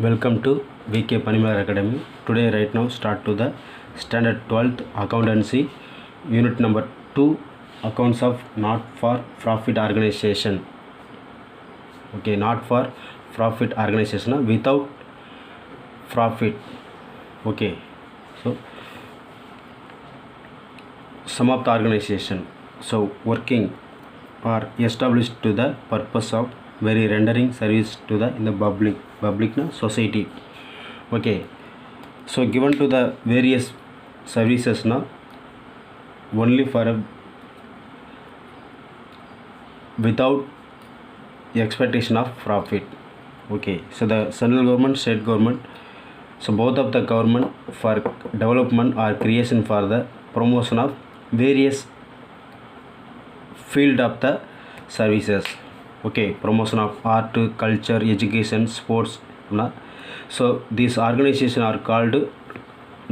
Welcome to VK Panimal Academy. Today right now start to the standard 12th accountancy unit number 2 accounts of not for profit organization. Okay, not for profit organization without profit. Okay, so some of the organization working are established to the purpose of very rendering service to the in the public society. Okay, so given to the various services now only for a without expectation of profit. Okay, so the central government, state government, so both of the government for development or creation for the promotion of various field of the services. Okay, promotion of art, culture, education, sports. So these organizations are called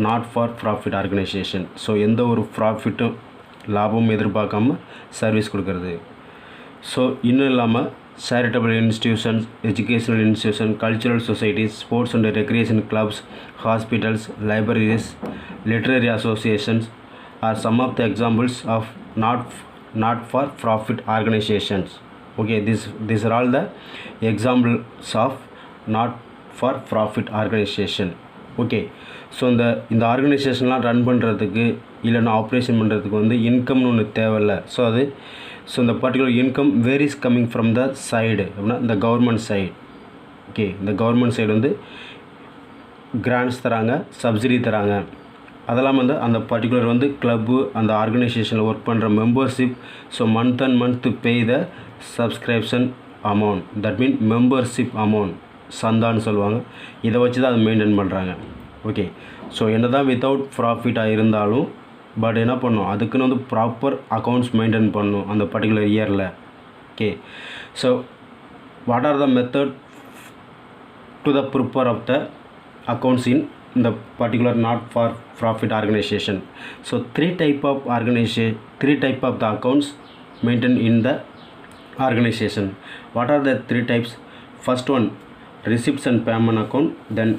not for profit organization. So எந்த ஒரு ப்ராஃபிட்டும் லாபமும் எதிர்பார்க்காம service கொடுக்கறது. So இன்னும் இல்லாமல் charitable institutions, educational institutions, cultural societies, sports and recreation clubs, hospitals, libraries, literary associations are some of the examples of not for profit organizations. Okay, these are all the examples of not for profit organization. Okay, so இந்த ஆர்கனைசேஷன்லாம் run பண்ணுறதுக்கு இல்லைன்னா operation பண்ணுறதுக்கு வந்து இன்கம்னு ஒன்று தேவையில்லை. So இந்த particular income varies coming from the side அப்படின்னா இந்த கவர்மெண்ட் சைடு. ஓகே, இந்த கவர்மெண்ட் சைடு வந்து கிராண்ட்ஸ் தராங்க, சப்சிடி தராங்க. அதெல்லாம் வந்து அந்த பர்டிகுலர் வந்து கிளப்பு அந்த ஆர்கனைசேஷனில் ஒர்க் பண்ணுற membership. So month and month to pay the subscription amount, that mean membership amount, சந்தான்னு சொல்லுவாங்க. இதை வச்சு தான் அதை மெயின்டைன் பண்ணுறாங்க. ஓகே, ஸோ என்ன தான் வித்தவுட் ப்ராஃபிட்டாக இருந்தாலும் பட் என்ன பண்ணும், அதுக்குன்னு வந்து ப்ராப்பர் அக்கௌண்ட்ஸ் மெயின்டைன் பண்ணணும் அந்த பர்டிகுலர் இயரில். Okay, so what are the method to the prepare of the accounts in the particular not for profit organization. So three type of the accounts maintained in the organization. What are the three types? First one, receipts and payment account. Then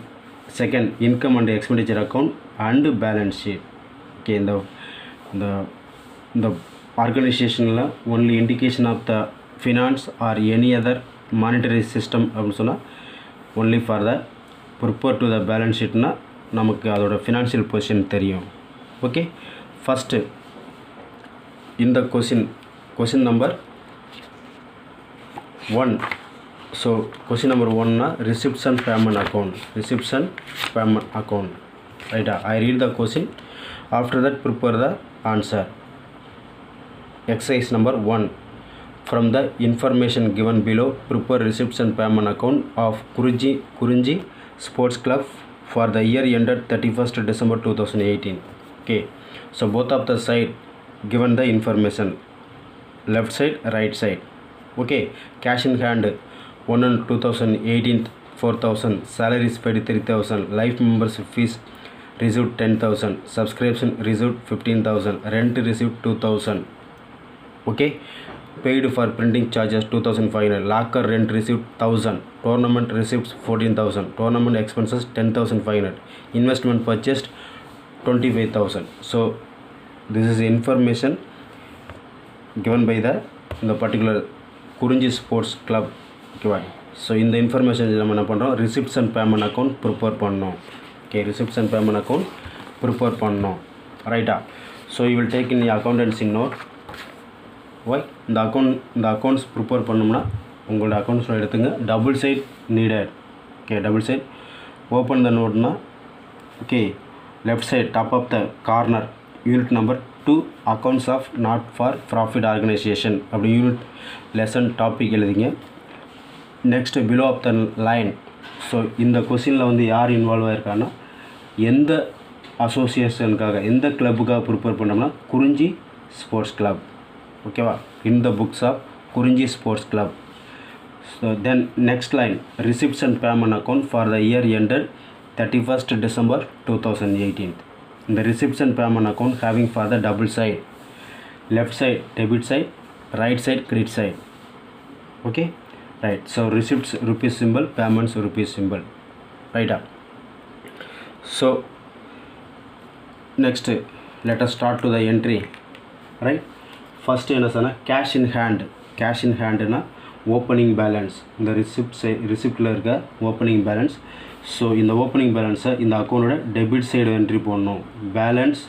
second, income and expenditure account and balance sheet. Okay, in the organization la only indication of the finance or any other monetary system அப்படினு சொன்னா only for the prepare to the balance ஷீட்னா நமக்கு அதோட financial position தெரியும். Okay, first இந்த question number 1. So question number 1னா receipts and payment account. ரைட்டா, I read the question, after that prepare the answer. Exercise number 1. From the information given below, prepare receipts and payment account of Kurunji Sports Club for the year ended 31st December 2018. Okay, so both of the side given the information, left side, right side. Okay, cash in hand 1 and 2018 4,000, salaries paid 3,000, life membership fees received 10,000, subscription received 15,000, rent received 2,000. Okay, paid for printing charges 2,500, locker rent received 1,000, tournament receipts 14,000, tournament expenses 10,500, investment purchased 25,000. So this is information given by the particular Kurunji Sports Club. Okay, so in the information நம்ம என்ன பண்ணுறோம், receipts and payment account prepare பண்ணணும். Okay, receipts and payment account prepare பண்ணணும். ரைட்டா, so you will take in the accountancy note. Why இந்த accounts prepare பண்ணோம்னா உங்களோட அக்கௌண்ட்ஸில் எடுத்துங்க. Double side needed. Okay, double side open the நோட்னா. Okay, left side top of the corner unit number 2 accounts of not for profit organisation அப்படி unit lesson topic எழுதிங்க. Next below of the line. So இந்த கொஸ்டினில் வந்து யார் involve ஆகிருக்காங்கன்னா எந்த அசோசியேஷனுக்காக எந்த கிளப்புக்காக prepare பண்ணோம்னா குறிஞ்சி ஸ்போர்ட்ஸ் கிளப். ஓகேவா, in the books of Kurunji Sports Club. So then next line, receipts and payment account for the year ended 31st December 2018. The receipts and payment account having for the double side, left side debit side, right side credit side. Okay, right. So receipts rupees symbol, payments rupees symbol. ரைட்டா. So next let us start to the entry, right. First என்ன சொன்னால் cash in hand. Cash in ஹேண்டுனா opening balance, இந்த ரிசிப்டில் இருக்க opening balance. So இந்த opening பேலன்ஸை இந்த அக்கௌண்ட்டோட டெபிட் சைடு என்ட்ரி போடணும். பேலன்ஸ்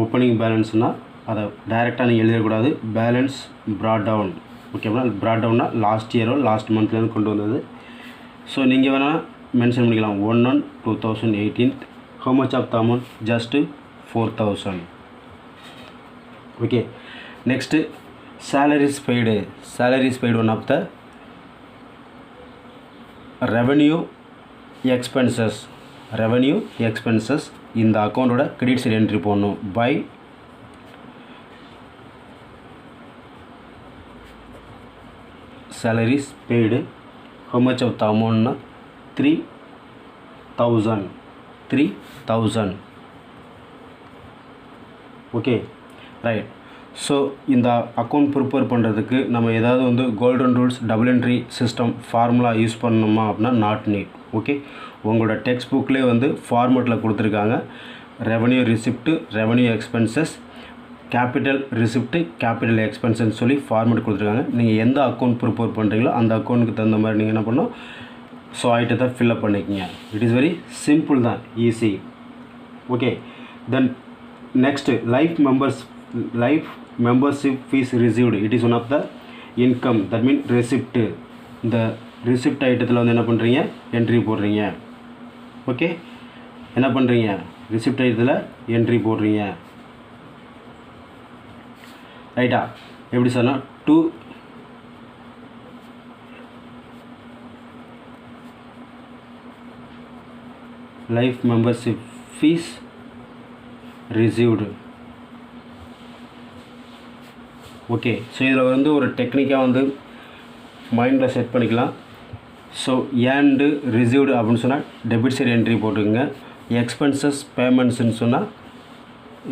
ஓப்பனிங் பேலன்ஸ்னால் அதை டைரெக்டாக நீங்கள் எழுதக்கூடாது. பேலன்ஸ் ப்ராட் டவுன், ஓகேவா. ப்ராட் டவுன்னா லாஸ்ட் இயரோ லாஸ்ட் மந்த்லேருந்து கொண்டு வந்தது. ஸோ நீங்கள் வேணால் மென்ஷன் பண்ணிக்கலாம் 1/1/2018. how much of the amount? just 4,000. okay. next salaries paid. Salaries paid one of the revenue expenses. Revenue expenses இந்த அக்கௌண்ட்டோட கிரெடிட் சைடு என்ட்ரி போடணும். By salaries paid, how much of the amount na 3,000. Okay, right. So இந்த account prepare பண்ணுறதுக்கு நம்ம ஏதாவது வந்து golden rules double entry system formula use பண்ணணுமா அப்படின்னா நாட் நீட். ஓகே, உங்களோட டெக்ஸ்ட் புக்லேயே வந்து ஃபார்மேட்டில் கொடுத்துருக்காங்க. Revenue receipt, revenue expenses, capital receipt, capital எக்ஸ்பென்சஸ்ன்னு சொல்லி ஃபார்மேட் கொடுத்துருக்காங்க. நீங்கள் எந்த அக்கௌண்ட் ப்ரிப்பேர் பண்ணுறீங்களோ அந்த அக்கௌண்ட்டுக்கு தகுந்த மாதிரி நீங்கள் என்ன பண்ணணும், ஸோ ஐட்டத்தை ஃபில்அப் பண்ணிக்கங்க. இட் இஸ் வெரி சிம்பிள் தான், easy. Okay, then next life membership fees received. It is one of the income, that mean receipt. இந்த ரிசிப்ட் ஐட்டத்தில் வந்து என்ன பண்ணுறீங்க, என்ட்ரி போடுறீங்க. ஓகே, என்ன பண்ணுறீங்க, ரிசிப்ட் ஐட்டத்தில் என்ட்ரி போடுறீங்க. ரைட்டா. எப்படி சொன்னால் life membership fees received. Okay, so இதில் வந்து ஒரு டெக்னிக்காக வந்து மைண்டில் செட் பண்ணிக்கலாம். ஸோ ஏண்டு ரிசீவ்டு அப்படின்னு சொன்னால் டெபிட் சைடு என்ட்ரி போட்டுக்கோங்க. எக்ஸ்பென்சஸ் பேமெண்ட்ஸ்ன்னு சொன்னால்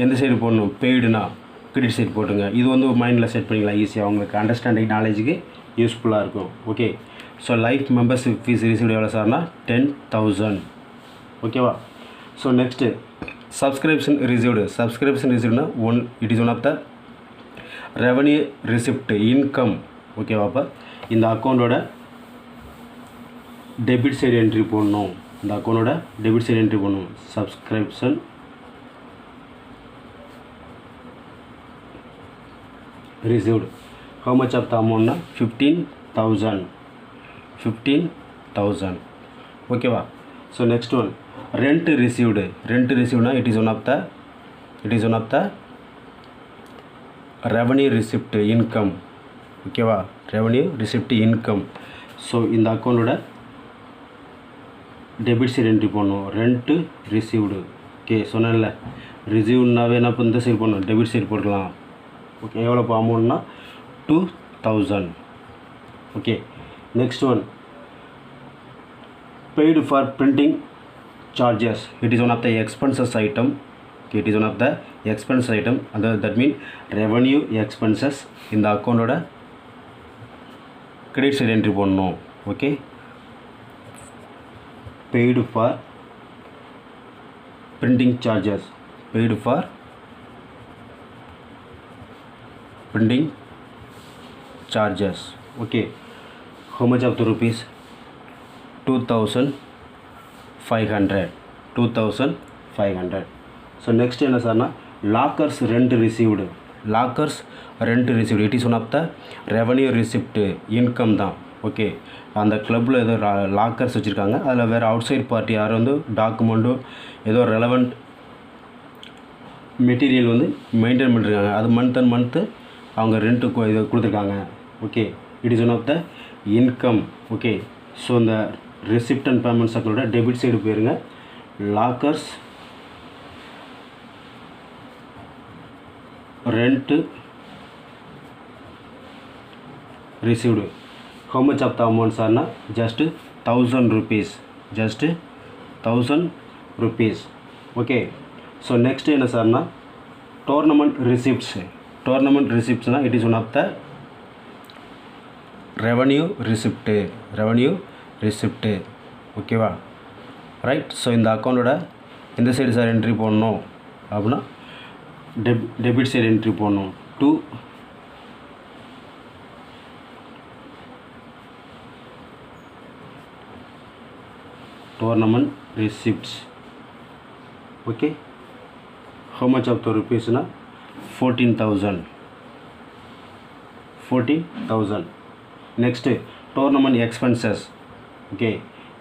எந்த சைடு போடணும், பெய்டுனா கிரெடிட் சைடு போட்டுங்க. இது வந்து மைண்டில் செட் பண்ணிக்கலாம் ஈஸியாக, உங்களுக்கு அண்டர்ஸ்டாண்டிங் நாலேஜுக்கு யூஸ்ஃபுல்லாக இருக்கும். Okay, so life membership fees received எவ்வளோ சார்னா 10,000. ஓகேவா. So next subscription received. Subscription ரிசீவ்டுனா it is one of the revenue receipt income. ஓகேவாப்பா. இந்த அக்கௌண்ட்டோட டெபிட் சைடு என்ட்ரி போடணும். இந்த அக்கௌண்ட்டோட டெபிட் சைடு என்ட்ரி போடணும். Subscription received. how much of the amount na 15,000. ஓகேவா. So next one rent received. Rent ரிசீவ்னா it is one of the revenue receipt income. ஓகேவா, ரெவன்யூ ரிசிப்ட் இன்கம். ஸோ இந்த அக்கௌண்ட்டோட debit side entry பண்ணணும். Rent received. Okay, சொன்னேன்ல ரிசீவ்னாவே என்ன இந்த சைடு பண்ணணும், டெபிட் சைடு போட்டுக்கலாம். ஓகே, எவ்வளோப்பா அமௌண்ட்னா 2,000. Okay, next one paid for printing charges. It is one of the expenses item. Okay, it is one of the expense item. That means revenue expenses in the account oda credit side entry பண்ணனும். Okay, paid for printing charges. Paid for printing charges. Okay, how much of the rupees? 2,500. So next என்ன சார்னா lockers rent received. Lockers rent received it is one of the revenue receipt income தான். Okay, அந்த கிளப்பில் ஏதோ lockers வச்சுருக்காங்க. அதில் வேறு out side party யாரும் வந்து டாக்குமெண்ட்டோ ஏதோ ரெலவெண்ட் மெட்டீரியல் வந்து மெயின்டைன் பண்ணிருக்காங்க. அது மந்த் அண்ட் மந்த்து அவங்க ரெண்ட்டு இதை கொடுத்துருக்காங்க. Okay, it is one of the income. Okay, so இந்த ரெசிப்ட் அண்ட் பேமெண்ட்ஸ் அக்கௌண்ட்டோட டெபிட் சைடு போயிருங்க. Lockers rent received. how much of the amount சார்னா just 1,000 rupees. just 1,000 rupees. Okay, so next என்ன சார்னா tournament receipts. Tournament ரிசிப்ட்ஸ்னால் it is one of the revenue receipt. ஓகேவா right. So இந்த அக்கௌண்ட்டோட இந்த சைடு சார் என்ட்ரி போடணும் அப்படின்னா டெபிட் சைடு என்ட்ரி போடணும். To tournament receipts. Okay, how much of the rupees na 14,000. Next, tournament expenses. Okay,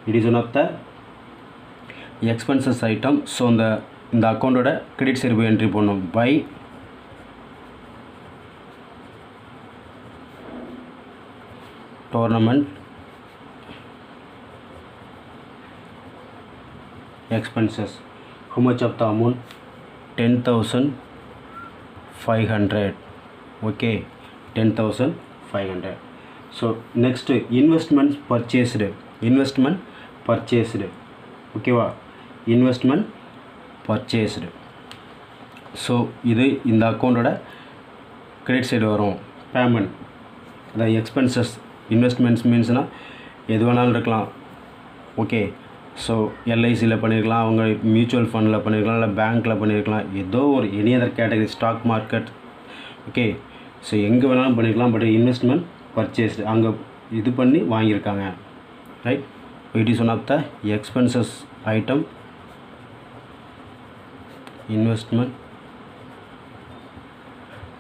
it is one of the expenses item. So in the account oda credit side entry பண்ணனும். By tournament expenses. How much of the amount? 10,500. Okay, 10,500. So next, investment purchased. Okay va, investment purchased. So இது இந்த அக்கௌண்டோட credit side வரும். Payment the expenses. Investments meansனா எது வேணாலும் இருக்கலாம். Okay, so எல்ஐசியில் பண்ணியிருக்கலாம், அவங்க mutual ஃபண்டில் பண்ணியிருக்கலாம், இல்லை பேங்க்கில் பண்ணியிருக்கலாம், ஏதோ ஒரு any other category, stock market. Okay, so எங்கே வேணாலும் பண்ணியிருக்கலாம். பட் இன்வெஸ்ட்மெண்ட் பர்ச்சேஸ்டு அங்கே இது பண்ணி வாங்கியிருக்காங்க. Right, it is one of the expenses item. Investment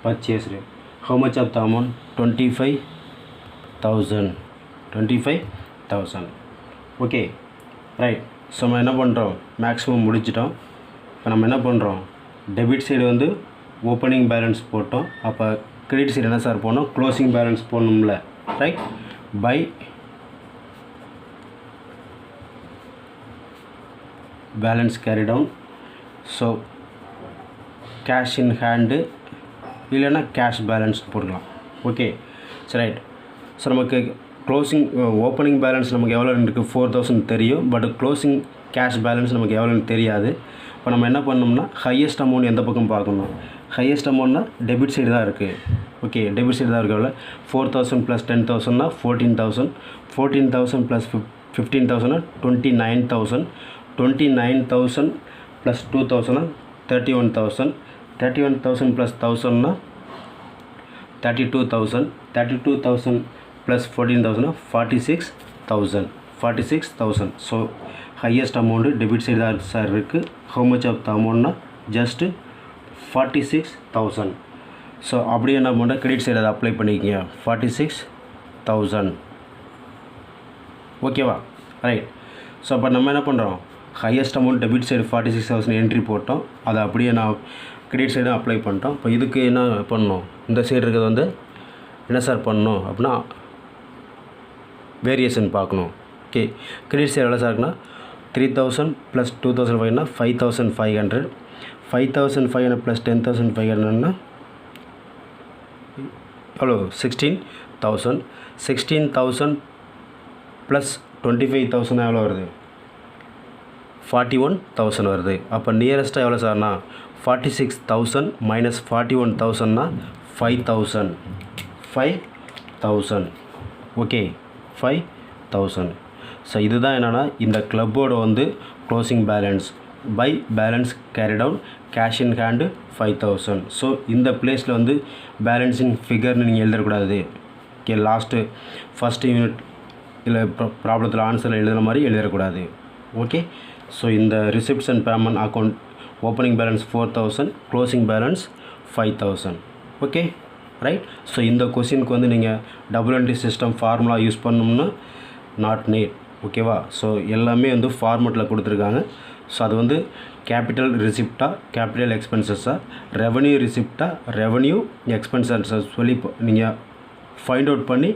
purchased. How much of the amount? 25,000. Okay right. So நம்ம என்ன பண்ணுறோம், மேக்ஸிமம் முடிச்சிட்டோம். இப்போ நம்ம என்ன பண்ணுறோம், டெபிட் சைடு வந்து ஓப்பனிங் பேலன்ஸ் போட்டோம். அப்போ கிரெடிட் சைடு என்ன சார் போடணும், க்ளோசிங் பேலன்ஸ் போடணும்ல. Right, by balance carry down. So cash in hand இல்லைன்னா கேஷ் பேலன்ஸ் போட்டுக்கலாம். ஓகே சரி ரைட். ஸோ நமக்கு க்ளோசிங் ஓப்பனிங் பேலன்ஸ் நமக்கு எவ்வளோ இருக்குது, 4,000 தெரியும். பட் க்ளோசிங் கேஷ் பேலன்ஸ் நமக்கு எவ்வளோன்னு தெரியாது. இப்போ நம்ம என்ன பண்ணோம்னா ஹையஸ்ட் அமௌண்ட் எந்த பக்கம் பார்க்கணும், ஹையஸ்ட் அமௌண்ட்னா டெபிட் சைடு தான் இருக்குது. ஓகே, டெபிட் சைடு தான் இருக்குது. 4,000 + 10,000னா 14,000. 14,000 + 15,000னா 29,000. 29,000 + 2,000னா 31,000. 31,000 + 1,000னா 32,000. 32,000 + 14,000னா 46,000. So highest amount debit side தான் சார் இருக்குது. ஹவு மச் ஆஃப் த அமௌண்ட்னா ஜஸ்ட்டு 46,000. ஸோ அப்படியே என்ன பண்ணால் கிரெடிட் சைடு அதை அப்ளை பண்ணிக்கிங்க, 46,000. ஓகேவா ரைட். ஸோ அப்போ நம்ம என்ன பண்ணுறோம், highest amount debit side 46,000 entry போட்டோம். அதை அப்படியே நான் கிரெடிட் சைடு அப்ளை பண்ணிட்டோம். இப்போ இதுக்கு என்ன பண்ணணும், இந்த சைடு இருக்கிறது வந்து என்ன சார் பண்ணணும் அப்படின்னா வேரியேஷன் பார்க்கணும். ஓகே, கிரெடிட் சைடு எவ்வளோ சார் இருக்குன்னா 3,000 + 2,500னா 5,500. 5,500 + 10,500னா எவ்வளோ, 16,000. 16,000 + 25,000 எவ்வளோ வருது, 41,000 வருது. அப்போ நியரஸ்ட்டாக எவ்வளோ சார்னா 46,000 - 41,000னா 5,000. ஓகே, 5,000. ஸோ இதுதான் என்னென்னா இந்த கிளப்போட வந்து closing balance. By balance carry down, cash in hand 5,000. So இந்த பிளேஸில் வந்து பேலன்ஸிங் ஃபிகர்னு நீங்கள் எழுதக்கூடாது. ஓகே, ஃபஸ்ட்டு யூனிட் இல்லை ப்ராப்ளத்தில் ஆன்சரில் எழுதுகிற மாதிரி எழுதக்கூடாது. ஓகே, ஸோ இந்த receipts and payment account opening balance 4,000, closing balance 5,000. Okay right. So இந்த கொஸ்டினுக்கு வந்து நீங்கள் double entry system formula use பண்ணணும்னா நாட் நீட். ஓகேவா. ஸோ எல்லாமே வந்து ஃபார்மெட்டில் கொடுத்துருக்காங்க. ஸோ அது வந்து கேபிட்டல் ரிசிப்டா, கேபிட்டல் எக்ஸ்பென்சஸா, ரெவன்யூ ரிசிப்டா, ரெவன்யூ எக்ஸ்பென்சஸை சொல்லி நீங்கள் ஃபைண்ட் அவுட் பண்ணி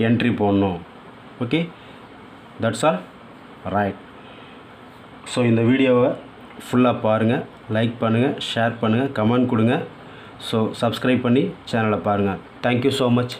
என்ட்ரி போடணும். Okay, that's all right. So இந்த வீடியோவை ஃபுல்லாக பாருங்கள், லைக் பண்ணுங்கள், ஷேர் பண்ணுங்கள், கமெண்ட் கொடுங்க. ஸோ சப்ஸ்கிரைப் பண்ணி சேனலை பாருங்கள். Thank you so much.